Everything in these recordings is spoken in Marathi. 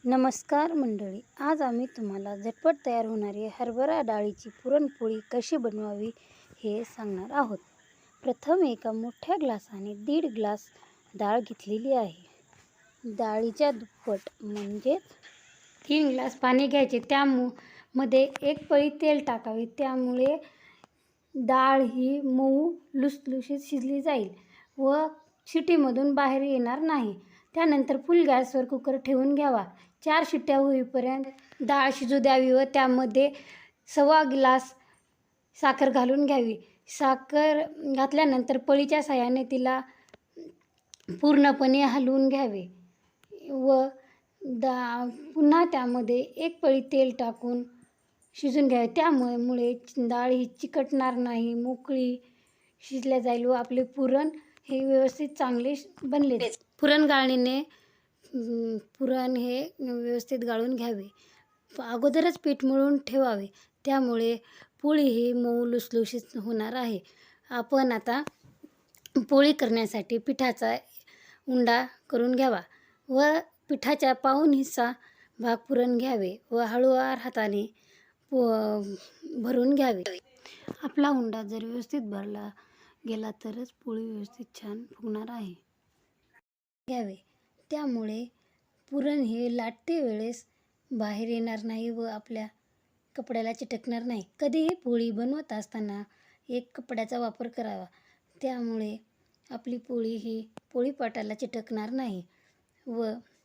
नमस्कार मंडळी, आज आम्ही तुम्हाला झटपट तयार होणारी हरभरा डाळीची पुरणपोळी कशी बनवावी हे सांगणार आहोत. प्रथम एका मोठ्या ग्लासाने 1.5 ग्लास डाळ घेतलेली आहे. डाळीच्या दुप्पट म्हणजेच 3 ग्लास पाणी घ्यायचे. त्यामध्ये 1 पळी तेल टाकावे. त्यामुळे डाळ ही मऊ लुसलुशीत शिजली जाईल व शिटीमधून बाहेर येणार नाही. त्यानंतर फुल गॅसवर कुकर ठेवून घ्यावा. 4 शिट्ट्या होईपर्यंत डाळ शिजू द्यावी व त्यामध्ये 1.25 ग्लास साखर घालून घ्यावी. साखर घातल्यानंतर पळीच्या साहाय्याने तिला पूर्णपणे हलवून घ्यावे व पुन्हा त्यामध्ये 1 पळी तेल टाकून शिजून घ्यावे. त्यामुळे डाळ ही चिकटणार नाही, मोकळी शिजल्या जाईल व आपले पुरण हे व्यवस्थित चांगले बनले. पुरण गाळणीने पुरण हे व्यवस्थित गाळून घ्यावे. अगोदरच पीठ मळून ठेवावे. त्यामुळे पोळी ही मऊ लुसलुशीत होणार आहे. आपण आता पोळी करण्यासाठी पिठाचा उंडा करून घ्यावा व पिठाच्या पाऊण हिस्सा भाग पुरण घ्यावे व हळूवार हाताने भरून घ्यावे. आपला उंडा जर व्यवस्थित भरला गेला तरच पोळी व्यवस्थित छान फुगणार आहे. घ्यावे. त्यामुळे पुरण हे लाटते वेळेस बाहेर येणार नाही व आपल्या कपड्याला चिटकणार नाही. कधीही पोळी बनवत असताना एक कपड्याचा वापर करावा. त्यामुळे आपली पोळी ही पोळीपाटाला चिटकणार नाही व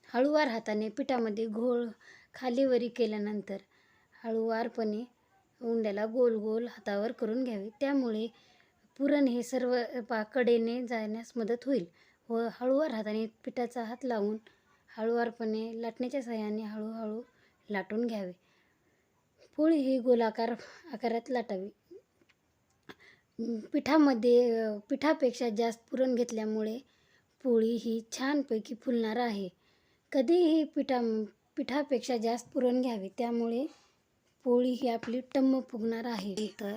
हळूवार हाताने पिठामध्ये घोळ खालीवरी केल्यानंतर हळूवारपणे उंड्याला गोल गोल हातावर करून घ्यावे. त्यामुळे पुरण हे सर्व कडेने जाण्यास मदत होईल व हळूवार हाताने पिठाचा हात लावून हळूवारपणे लाटण्याच्या साहाय्याने हळूहळू लाटून घ्यावे. पोळी ही गोलाकार आकारात लाटावी. पिठापेक्षा जास्त पुरण घेतल्यामुळे पोळी ही छानपैकी फुलणार आहे. कधीही पिठापेक्षा जास्त पुरण घ्यावे. त्यामुळे पोळी ही आपली टम्म फुगणार आहे. तर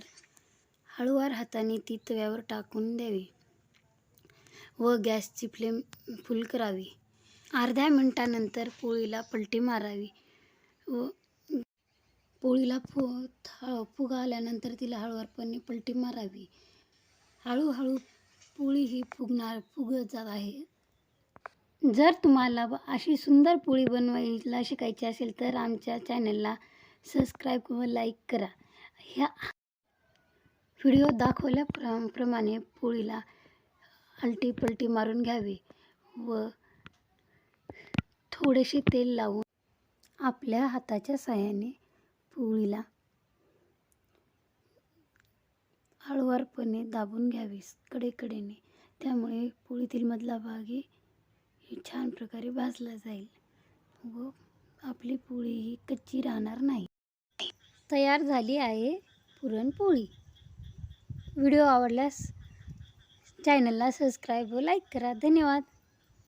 हळूवार हाताने ती तव्यावर टाकून द्यावी व गॅसची फ्लेम फुल करावी. अर्ध्या मिनिटानंतर पोळीला पलटी मारावी व पोळीला फुग आल्यानंतर तिला हळूवारपणे पलटी मारावी. हळूहळू पोळी ही फुगत जात आहे. जर तुम्हाला अशी सुंदर पोळी बनवायला शिकायची असेल तर आमच्या चॅनलला सबस्क्राईब व लाईक करा. ह्या व्हिडिओ दाखवल्याप्रमाणे पोळीला आलटी पलटी मारून घ्यावी व थोडेसे तेल लावून आपल्या हाताच्या साहाय्याने पोळीला हळूवारपणे दाबून घ्यावी कडेकडेने. त्यामुळे पोळीतील मधला भाग ही छान प्रकारे भाजला जाईल व आपली पोळी ही कच्ची राहणार नाही. तयार झाली आहे पुरणपोळी. व्हिडिओ आवडल्यास चॅनलला सबस्क्राईब व लाईक करा. धन्यवाद.